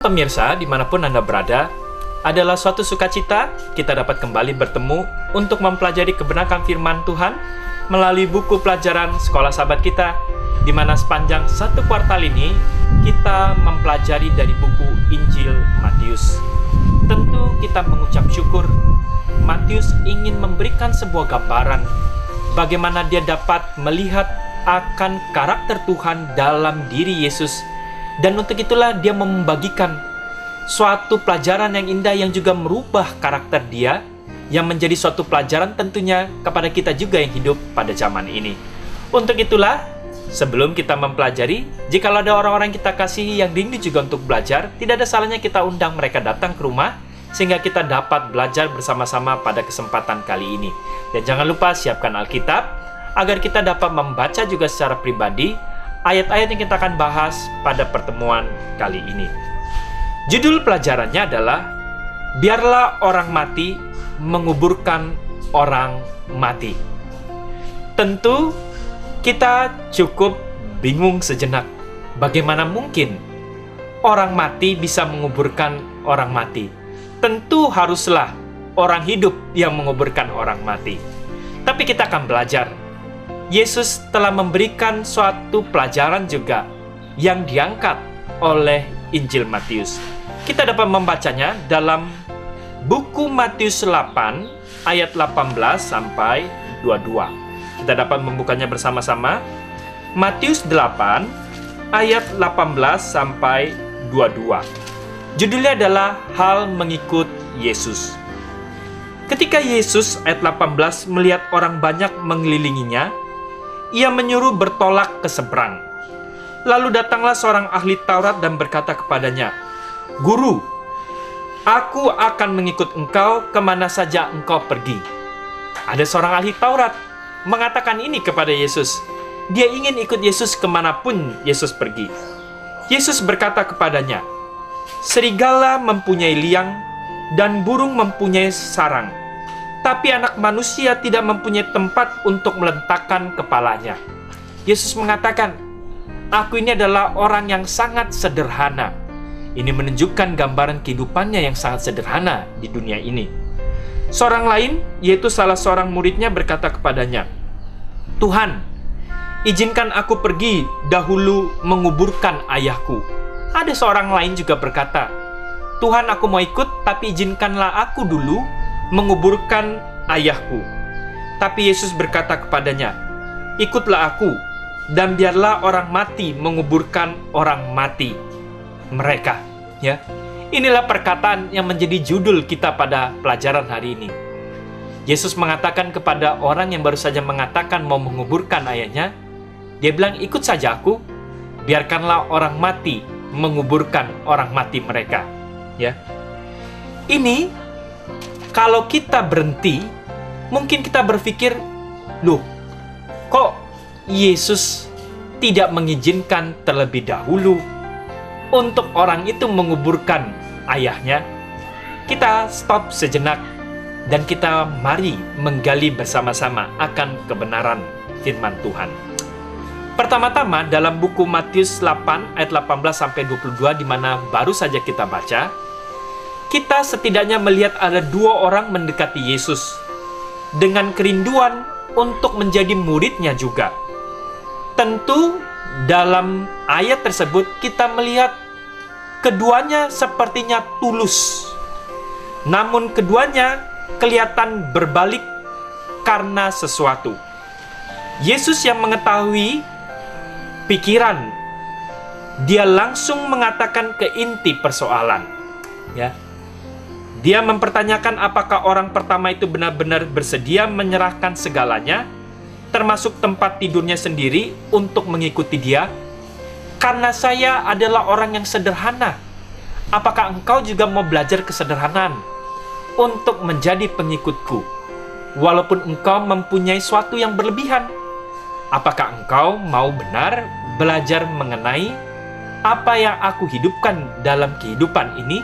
Pemirsa, dimanapun Anda berada, adalah suatu sukacita kita dapat kembali bertemu untuk mempelajari kebenaran firman Tuhan melalui buku pelajaran Sekolah Sahabat kita, di mana sepanjang satu kuartal ini kita mempelajari dari buku Injil Matius. Tentu kita mengucap syukur. Matius ingin memberikan sebuah gambaran bagaimana dia dapat melihat akan karakter Tuhan dalam diri Yesus. Dan untuk itulah dia membagikan suatu pelajaran yang indah yang juga merubah karakter dia, yang menjadi suatu pelajaran tentunya kepada kita juga yang hidup pada zaman ini. Untuk itulah, sebelum kita mempelajari, jikalau ada orang-orang kita kasihi yang rindu juga untuk belajar, tidak ada salahnya kita undang mereka datang ke rumah, sehingga kita dapat belajar bersama-sama pada kesempatan kali ini. Dan jangan lupa siapkan Alkitab, agar kita dapat membaca juga secara pribadi ayat-ayat yang kita akan bahas pada pertemuan kali ini. Judul pelajarannya adalah Biarlah Orang Mati Menguburkan Orang Mati. Tentu kita cukup bingung sejenak. Bagaimana mungkin orang mati bisa menguburkan orang mati? Tentu haruslah orang hidup yang menguburkan orang mati. Tapi kita akan belajar. Yesus telah memberikan suatu pelajaran juga yang diangkat oleh Injil Matius. Kita dapat membacanya dalam buku Matius 8 ayat 18 sampai 22. Kita dapat membukanya bersama-sama. Matius 8 ayat 18 sampai 22. Judulnya adalah Hal Mengikut Yesus. Ketika Yesus ayat 18 melihat orang banyak mengelilinginya, ia menyuruh bertolak ke seberang. Lalu datanglah seorang ahli Taurat dan berkata kepadanya, "Guru, aku akan mengikut engkau kemana saja engkau pergi." Ada seorang ahli Taurat mengatakan ini kepada Yesus. Dia ingin ikut Yesus kemanapun Yesus pergi. Yesus berkata kepadanya, "Serigala mempunyai liang dan burung mempunyai sarang, tapi anak manusia tidak mempunyai tempat untuk meletakkan kepalanya." Yesus mengatakan, "Aku ini adalah orang yang sangat sederhana." Ini menunjukkan gambaran kehidupannya yang sangat sederhana di dunia ini. Seorang lain, yaitu salah seorang muridnya, berkata kepadanya, "Tuhan, izinkan aku pergi dahulu menguburkan ayahku." Ada seorang lain juga berkata, "Tuhan, aku mau ikut, tapi izinkanlah aku dulu menguburkan ayahku." Tapi Yesus berkata kepadanya, "Ikutlah aku, dan biarlah orang mati menguburkan orang mati mereka." Ya, inilah perkataan yang menjadi judul kita pada pelajaran hari ini. Yesus mengatakan kepada orang yang baru saja mengatakan mau menguburkan ayahnya, dia bilang, "Ikut saja aku, biarkanlah orang mati menguburkan orang mati mereka." Ya, ini kalau kita berhenti, mungkin kita berpikir, loh, kok Yesus tidak mengizinkan terlebih dahulu untuk orang itu menguburkan ayahnya? Kita stop sejenak dan kita mari menggali bersama-sama akan kebenaran firman Tuhan. Pertama-tama dalam buku Matius 8 ayat 18 sampai 22, di mana baru saja kita baca, kita setidaknya melihat ada dua orang mendekati Yesus dengan kerinduan untuk menjadi muridnya juga. Tentu dalam ayat tersebut kita melihat keduanya sepertinya tulus, namun keduanya kelihatan berbalik karena sesuatu. Yesus yang mengetahui pikiran, dia langsung mengatakan ke inti persoalan. Ya, dia mempertanyakan apakah orang pertama itu benar-benar bersedia menyerahkan segalanya, termasuk tempat tidurnya sendiri, untuk mengikuti dia. "Karena saya adalah orang yang sederhana. Apakah engkau juga mau belajar kesederhanaan untuk menjadi pengikutku? Walaupun engkau mempunyai sesuatu yang berlebihan, apakah engkau mau benar belajar mengenai apa yang aku hidupkan dalam kehidupan ini?"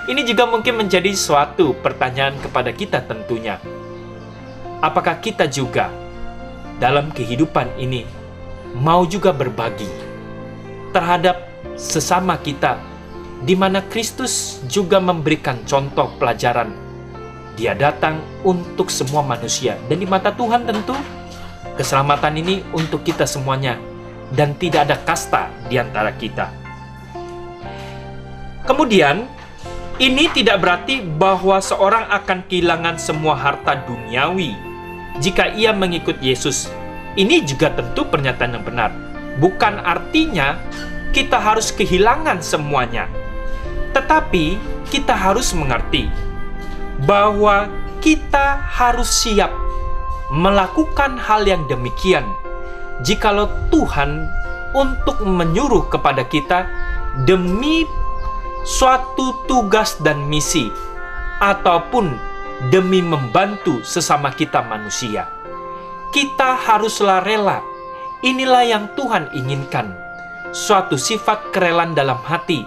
Ini juga mungkin menjadi suatu pertanyaan kepada kita tentunya. Apakah kita juga dalam kehidupan ini mau juga berbagi terhadap sesama kita di mana Kristus juga memberikan contoh pelajaran. Dia datang untuk semua manusia, dan di mata Tuhan tentu keselamatan ini untuk kita semuanya, dan tidak ada kasta di antara kita. Kemudian, ini tidak berarti bahwa seorang akan kehilangan semua harta duniawi jika ia mengikut Yesus. Ini juga tentu pernyataan yang benar. Bukan artinya kita harus kehilangan semuanya. Tetapi kita harus mengerti bahwa kita harus siap melakukan hal yang demikian jikalau Tuhan untuk menyuruh kepada kita demi suatu tugas dan misi, ataupun demi membantu sesama kita manusia. Kita haruslah rela. Inilah yang Tuhan inginkan, suatu sifat kerelaan dalam hati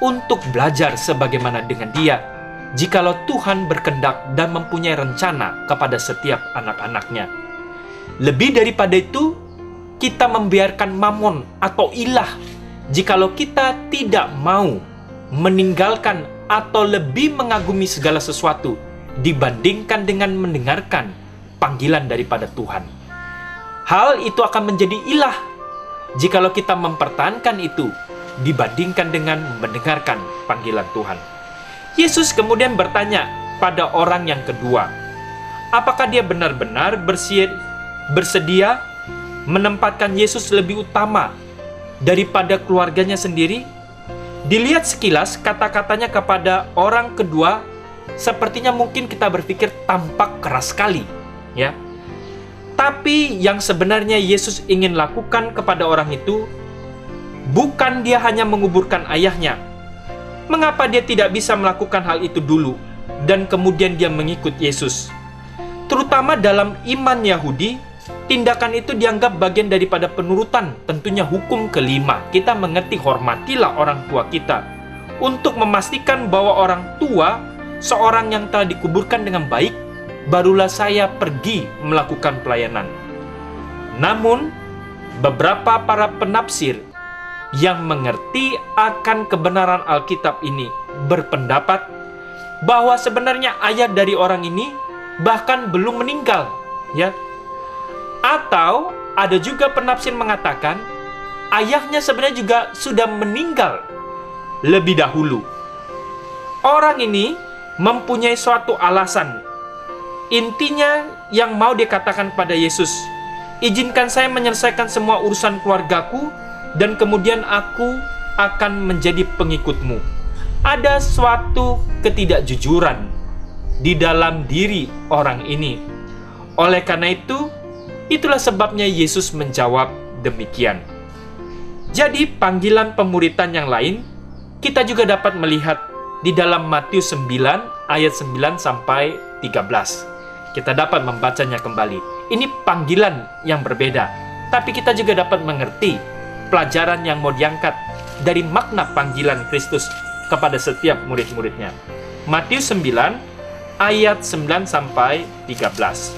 untuk belajar sebagaimana dengan Dia, jikalau Tuhan berkehendak dan mempunyai rencana kepada setiap anak-anaknya. Lebih daripada itu, kita membiarkan mamon atau ilah jikalau kita tidak mau meninggalkan atau lebih mengagumi segala sesuatu dibandingkan dengan mendengarkan panggilan daripada Tuhan. Hal itu akan menjadi ilah jikalau kita mempertahankan itu dibandingkan dengan mendengarkan panggilan Tuhan. Yesus kemudian bertanya pada orang yang kedua, apakah dia benar-benar bersedia menempatkan Yesus lebih utama daripada keluarganya sendiri? Dilihat sekilas kata-katanya kepada orang kedua, sepertinya mungkin kita berpikir tampak keras sekali, ya. Tapi yang sebenarnya Yesus ingin lakukan kepada orang itu, bukan dia hanya menguburkan ayahnya. Mengapa dia tidak bisa melakukan hal itu dulu, dan kemudian dia mengikut Yesus? Terutama dalam iman Yahudi, tindakan itu dianggap bagian daripada penurutan, tentunya hukum kelima. Kita mengerti, hormatilah orang tua kita, untuk memastikan bahwa orang tua seorang yang telah dikuburkan dengan baik, barulah saya pergi melakukan pelayanan. Namun, beberapa para penafsir yang mengerti akan kebenaran Alkitab ini berpendapat bahwa sebenarnya ayah dari orang ini bahkan belum meninggal, ya. Atau ada juga penafsir mengatakan ayahnya sebenarnya juga sudah meninggal lebih dahulu. Orang ini mempunyai suatu alasan. Intinya yang mau dikatakan pada Yesus, izinkan saya menyelesaikan semua urusan keluargaku dan kemudian aku akan menjadi pengikutmu. Ada suatu ketidakjujuran di dalam diri orang ini. Oleh karena itu, itulah sebabnya Yesus menjawab demikian. Jadi panggilan pemuritan yang lain kita juga dapat melihat di dalam Matius 9 ayat 9 sampai 13. Kita dapat membacanya kembali. Ini panggilan yang berbeda, tapi kita juga dapat mengerti pelajaran yang mau diangkat dari makna panggilan Kristus kepada setiap murid-muridnya. Matius 9 ayat 9 sampai 13.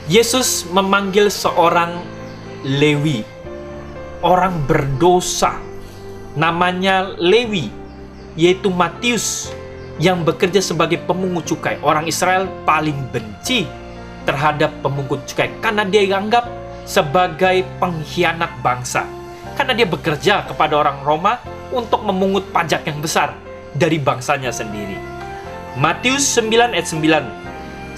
Yesus memanggil seorang Lewi, orang berdosa, namanya Lewi, yaitu Matius, yang bekerja sebagai pemungut cukai. Orang Israel paling benci terhadap pemungut cukai karena dia dianggap sebagai pengkhianat bangsa, karena dia bekerja kepada orang Roma untuk memungut pajak yang besar dari bangsanya sendiri. Matius 9 ayat 9.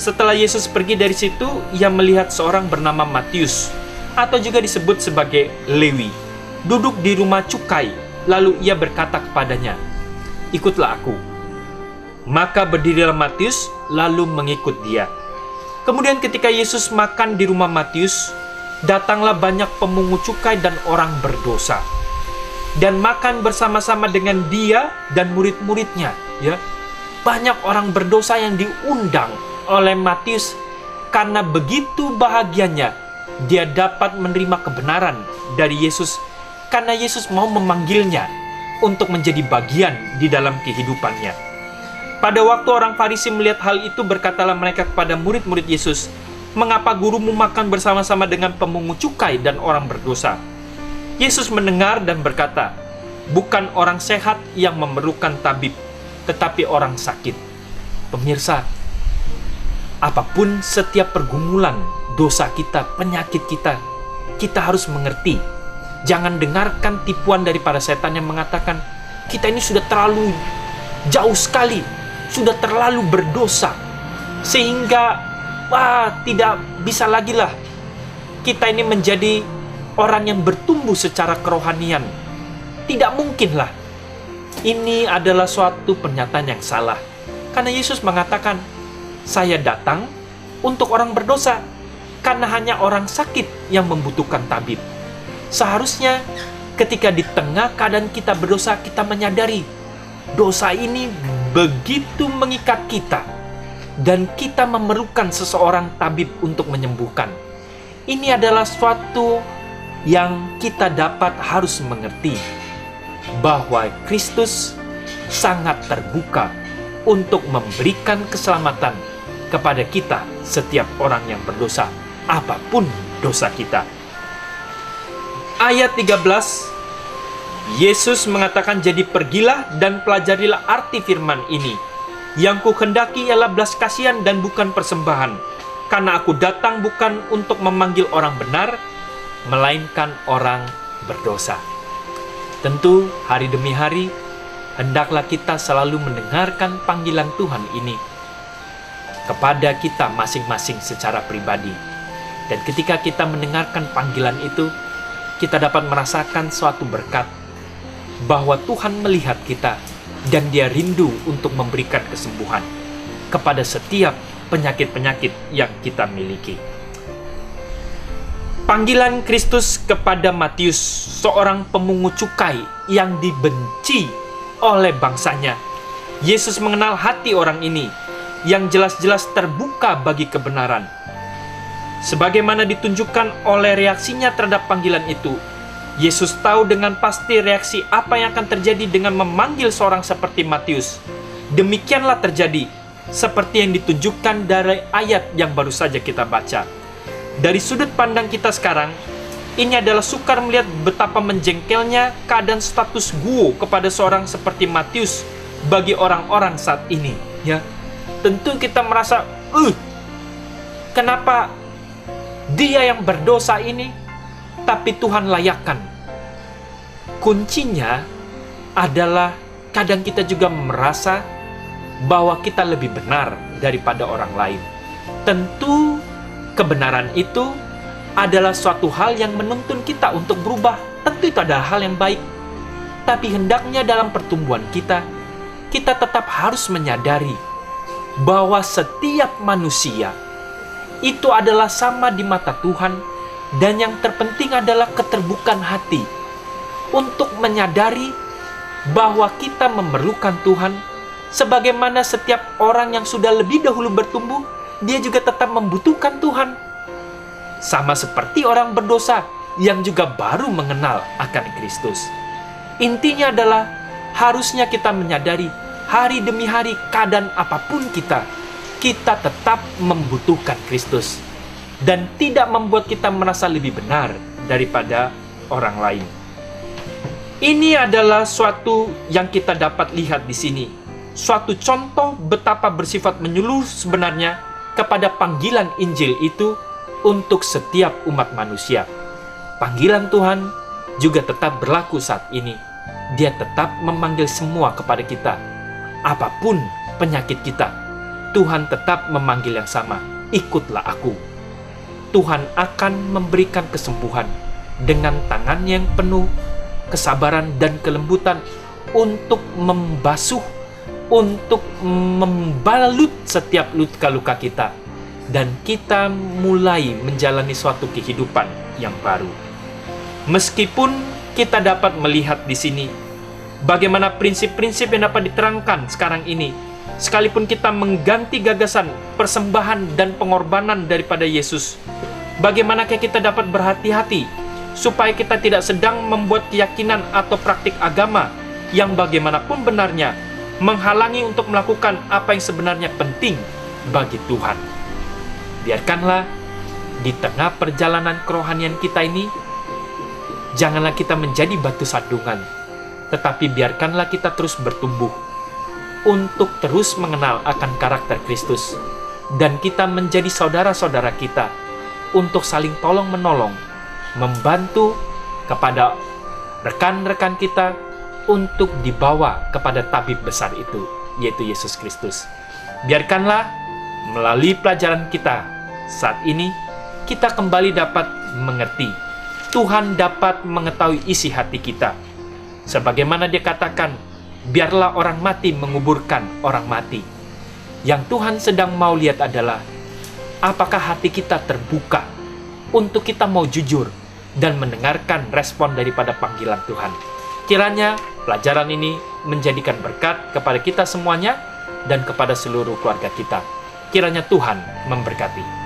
Setelah Yesus pergi dari situ, ia melihat seorang bernama Matius, atau juga disebut sebagai Lewi, duduk di rumah cukai. Lalu ia berkata kepadanya, "Ikutlah aku." Maka berdirilah Matius, lalu mengikut dia. Kemudian ketika Yesus makan di rumah Matius, datanglah banyak pemungut cukai dan orang berdosa, dan makan bersama-sama dengan dia dan murid-muridnya. Ya, banyak orang berdosa yang diundang oleh Matius karena begitu bahagianya dia dapat menerima kebenaran dari Yesus, karena Yesus mau memanggilnya untuk menjadi bagian di dalam kehidupannya. Pada waktu orang Farisi melihat hal itu, berkatalah mereka kepada murid-murid Yesus, "Mengapa gurumu makan bersama-sama dengan pemungut cukai dan orang berdosa?" Yesus mendengar dan berkata, bukan orang sehat yang memerlukan tabib, tetapi orang sakit. Pemirsa, apapun setiap pergumulan dosa kita, penyakit kita, kita harus mengerti. Jangan dengarkan tipuan daripada setan yang mengatakan, kita ini sudah terlalu jauh sekali, sudah terlalu berdosa, sehingga tidak bisa lagi lah kita ini menjadi orang yang bertumbuh secara kerohanian. Tidak mungkinlah. Ini adalah suatu pernyataan yang salah. Karena Yesus mengatakan, saya datang untuk orang berdosa, karena hanya orang sakit yang membutuhkan tabib. Seharusnya ketika di tengah keadaan kita berdosa, kita menyadari dosa ini begitu mengikat kita, dan kita memerlukan seseorang tabib untuk menyembuhkan. Ini adalah suatu yang kita harus mengerti, bahwa Kristus sangat terbuka untuk memberikan keselamatan kepada kita, setiap orang yang berdosa, apapun dosa kita. Ayat 13, Yesus mengatakan, jadi pergilah dan pelajarilah arti firman ini. Yang kuhendaki ialah belas kasihan dan bukan persembahan, karena aku datang bukan untuk memanggil orang benar, melainkan orang berdosa. Tentu hari demi hari, hendaklah kita selalu mendengarkan panggilan Tuhan ini kepada kita masing-masing secara pribadi. Dan ketika kita mendengarkan panggilan itu, kita dapat merasakan suatu berkat, bahwa Tuhan melihat kita, dan Dia rindu untuk memberikan kesembuhan kepada setiap penyakit-penyakit yang kita miliki. Panggilan Kristus kepada Matius, seorang pemungut cukai yang dibenci oleh bangsanya. Yesus mengenal hati orang ini, yang jelas-jelas terbuka bagi kebenaran. Sebagaimana ditunjukkan oleh reaksinya terhadap panggilan itu, Yesus tahu dengan pasti reaksi apa yang akan terjadi dengan memanggil seorang seperti Matius. Demikianlah terjadi, seperti yang ditunjukkan dari ayat yang baru saja kita baca. Dari sudut pandang kita sekarang, ini adalah sukar melihat betapa menjengkelnya keadaan status quo kepada seorang seperti Matius bagi orang-orang saat ini. Ya, tentu kita merasa, kenapa dia yang berdosa ini, tapi Tuhan layakkan. Kuncinya adalah kadang kita juga merasa bahwa kita lebih benar daripada orang lain. Tentu kebenaran itu adalah suatu hal yang menuntun kita untuk berubah. Tentu itu adalah hal yang baik. Tapi hendaknya dalam pertumbuhan kita tetap harus menyadari bahwa setiap manusia itu adalah sama di mata Tuhan, dan yang terpenting adalah keterbukaan hati untuk menyadari bahwa kita memerlukan Tuhan. Sebagaimana setiap orang yang sudah lebih dahulu bertumbuh, dia juga tetap membutuhkan Tuhan. Sama seperti orang berdosa yang juga baru mengenal akan Kristus. Intinya adalah harusnya kita menyadari hari demi hari, keadaan apapun kita tetap membutuhkan Kristus, dan tidak membuat kita merasa lebih benar daripada orang lain. Ini adalah suatu yang kita dapat lihat di sini, suatu contoh betapa bersifat menyeluruh sebenarnya kepada panggilan Injil itu untuk setiap umat manusia. Panggilan Tuhan juga tetap berlaku saat ini. Dia tetap memanggil semua kepada kita. Apapun penyakit kita, Tuhan tetap memanggil yang sama, ikutlah aku. Tuhan akan memberikan kesembuhan dengan tangan yang penuh kesabaran dan kelembutan untuk membasuh, untuk membalut setiap luka-luka kita, dan kita mulai menjalani suatu kehidupan yang baru. Meskipun kita dapat melihat di sini bagaimana prinsip-prinsip yang dapat diterangkan sekarang ini, sekalipun kita mengganti gagasan persembahan dan pengorbanan daripada Yesus, bagaimanakah kita dapat berhati-hati supaya kita tidak sedang membuat keyakinan atau praktik agama yang bagaimanapun benarnya menghalangi untuk melakukan apa yang sebenarnya penting bagi Tuhan. Biarkanlah di tengah perjalanan kerohanian kita ini, janganlah kita menjadi batu sandungan, tetapi biarkanlah kita terus bertumbuh untuk terus mengenal akan karakter Kristus, dan kita menjadi saudara-saudara kita untuk saling tolong-menolong, membantu kepada rekan-rekan kita untuk dibawa kepada tabib besar itu, yaitu Yesus Kristus. Biarkanlah melalui pelajaran kita saat ini, kita kembali dapat mengerti, Tuhan dapat mengetahui isi hati kita. Sebagaimana dia katakan, biarlah orang mati menguburkan orang mati. Yang Tuhan sedang mau lihat adalah, apakah hati kita terbuka untuk kita mau jujur dan mendengarkan respon daripada panggilan Tuhan. Kiranya pelajaran ini menjadikan berkat kepada kita semuanya dan kepada seluruh keluarga kita. Kiranya Tuhan memberkati.